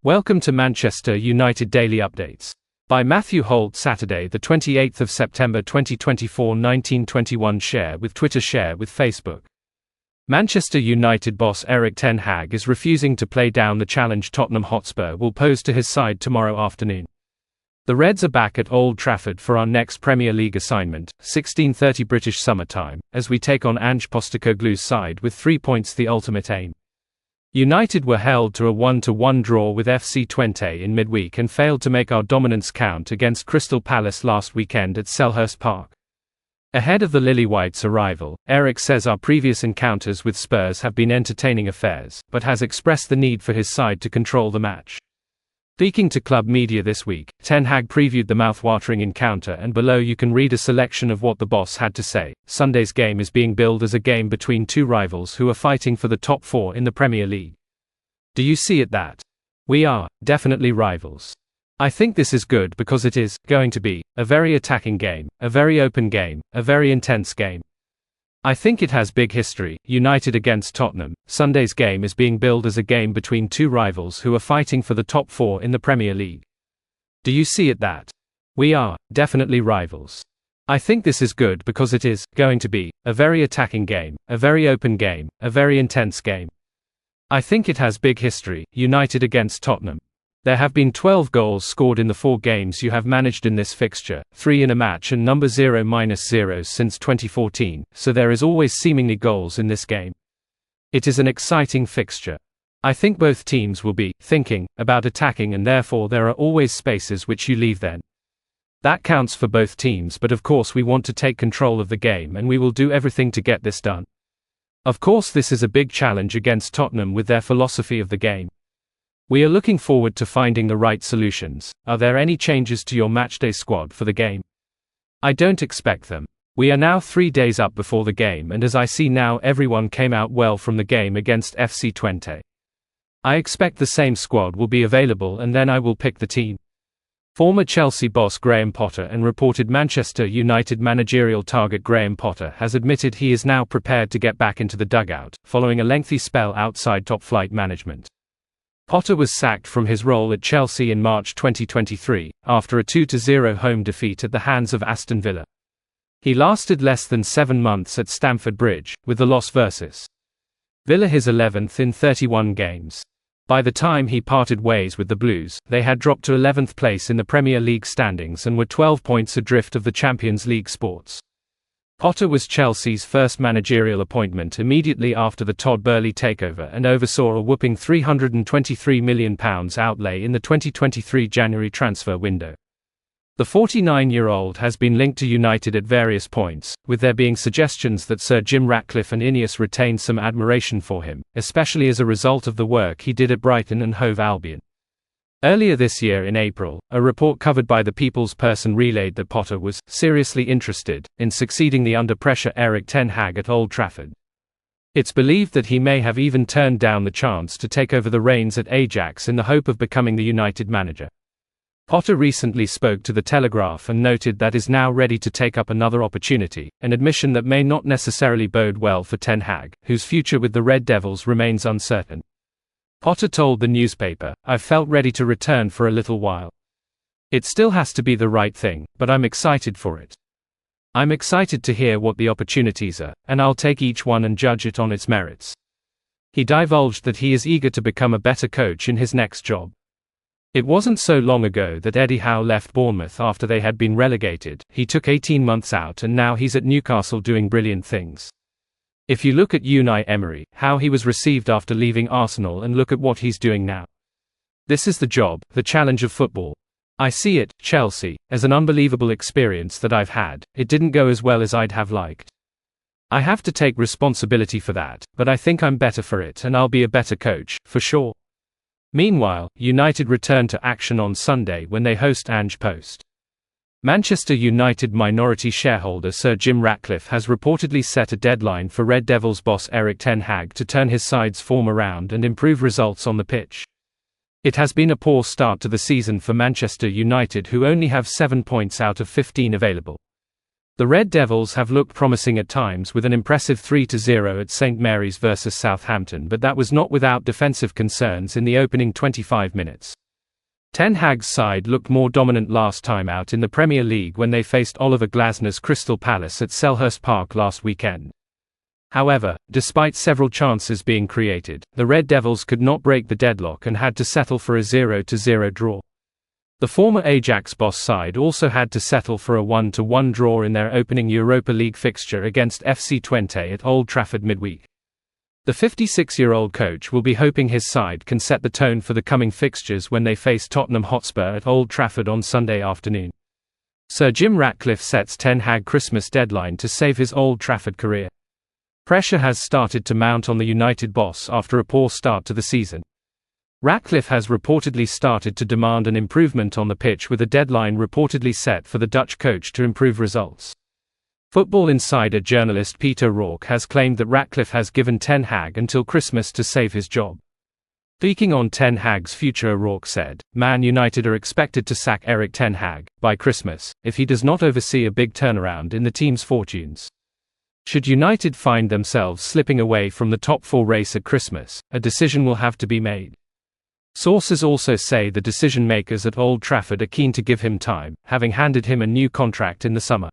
Welcome to Manchester United Daily Updates. By Matthew Holt. Saturday, the 28th of September 2024, 1921. Share with Twitter, share with Facebook. Manchester United boss Erik Ten Hag is refusing to play down the challenge Tottenham Hotspur will pose to his side tomorrow afternoon. The Reds are back at Old Trafford for our next Premier League assignment, 16:30 British summer time, as we take on Ange Postecoglou's side with 3 points the ultimate aim. United were held to a 1-1 draw with FC Twente in midweek and failed to make our dominance count against Crystal Palace last weekend at Selhurst Park. Ahead of the Lily Whites' arrival, Erik says our previous encounters with Spurs have been entertaining affairs, but has expressed the need for his side to control the match. Speaking to club media this week, Ten Hag previewed the mouth-watering encounter, and below you can read a selection of what the boss had to say. Sunday's game is being billed as a game between two rivals who are fighting for the top four in the Premier League. Do you see it that? We are definitely rivals. I think this is good because it is going to be a very attacking game, a very open game, a very intense game. I think it has big history. United against Tottenham. Sunday's game is being billed as a game between two rivals who are fighting for the top four in the Premier League. Do you see it that? We are definitely rivals. I think this is good because it is going to be a very attacking game, a very open game, a very intense game. I think it has big history. United against Tottenham. There have been 12 goals scored in the 4 games you have managed in this fixture, 3 in a match and number 0-0 since 2014, so there is always seemingly goals in this game. It is an exciting fixture. I think both teams will be thinking about attacking, and therefore there are always spaces which you leave then. That counts for both teams, but of course we want to take control of the game and we will do everything to get this done. Of course this is a big challenge against Tottenham with their philosophy of the game. We are looking forward to finding the right solutions. Are there any changes to your matchday squad for the game? I don't expect them. We are now 3 days up before the game, and as I see now, everyone came out well from the game against FC Twente. I expect the same squad will be available, and then I will pick the team. Former Chelsea boss Graham Potter and reported Manchester United managerial target Graham Potter has admitted he is now prepared to get back into the dugout, following a lengthy spell outside top-flight management. Potter was sacked from his role at Chelsea in March 2023, after a 2-0 home defeat at the hands of Aston Villa. He lasted less than 7 months at Stamford Bridge, with the loss versus Villa his 11th in 31 games. By the time he parted ways with the Blues, they had dropped to 11th place in the Premier League standings and were 12 points adrift of the Champions League spots. Potter was Chelsea's first managerial appointment immediately after the Todd Boehly takeover and oversaw a whopping £323 million outlay in the 2023 January transfer window. The 49-year-old has been linked to United at various points, with there being suggestions that Sir Jim Ratcliffe and Ineos retained some admiration for him, especially as a result of the work he did at Brighton and Hove Albion. Earlier this year in April, a report covered by the People's Person relayed that Potter was seriously interested in succeeding the under-pressure Erik Ten Hag at Old Trafford. It's believed that he may have even turned down the chance to take over the reins at Ajax in the hope of becoming the United manager. Potter recently spoke to The Telegraph and noted that is now ready to take up another opportunity, an admission that may not necessarily bode well for Ten Hag, whose future with the Red Devils remains uncertain. Potter told the newspaper, "I've felt ready to return for a little while. It still has to be the right thing, but I'm excited for it. I'm excited to hear what the opportunities are, and I'll take each one and judge it on its merits." He divulged that he is eager to become a better coach in his next job. It wasn't so long ago that Eddie Howe left Bournemouth after they had been relegated. He took 18 months out and now he's at Newcastle doing brilliant things. If you look at Unai Emery, how he was received after leaving Arsenal, and look at what he's doing now. This is the job, the challenge of football. I see it, Chelsea, as an unbelievable experience that I've had. It didn't go as well as I'd have liked. I have to take responsibility for that, but I think I'm better for it and I'll be a better coach, for sure. Meanwhile, United return to action on Sunday when they host Ange Post. Manchester United minority shareholder Sir Jim Ratcliffe has reportedly set a deadline for Red Devils boss Erik Ten Hag to turn his side's form around and improve results on the pitch. It has been a poor start to the season for Manchester United, who only have 7 points out of 15 available. The Red Devils have looked promising at times with an impressive 3-0 at St Mary's versus Southampton, but that was not without defensive concerns in the opening 25 minutes. Ten Hag's side looked more dominant last time out in the Premier League when they faced Oliver Glasner's Crystal Palace at Selhurst Park last weekend. However, despite several chances being created, the Red Devils could not break the deadlock and had to settle for a 0-0 draw. The former Ajax boss side also had to settle for a 1-1 draw in their opening Europa League fixture against FC Twente at Old Trafford midweek. The 56-year-old coach will be hoping his side can set the tone for the coming fixtures when they face Tottenham Hotspur at Old Trafford on Sunday afternoon. Sir Jim Ratcliffe sets Ten Hag Christmas deadline to save his Old Trafford career. Pressure has started to mount on the United boss after a poor start to the season. Ratcliffe has reportedly started to demand an improvement on the pitch, with a deadline reportedly set for the Dutch coach to improve results. Football Insider journalist Peter Rourke has claimed that Ratcliffe has given Ten Hag until Christmas to save his job. Speaking on Ten Hag's future, Rourke said, "Man United are expected to sack Erik Ten Hag by Christmas if he does not oversee a big turnaround in the team's fortunes. Should United find themselves slipping away from the top four race at Christmas, a decision will have to be made." Sources also say the decision makers at Old Trafford are keen to give him time, having handed him a new contract in the summer.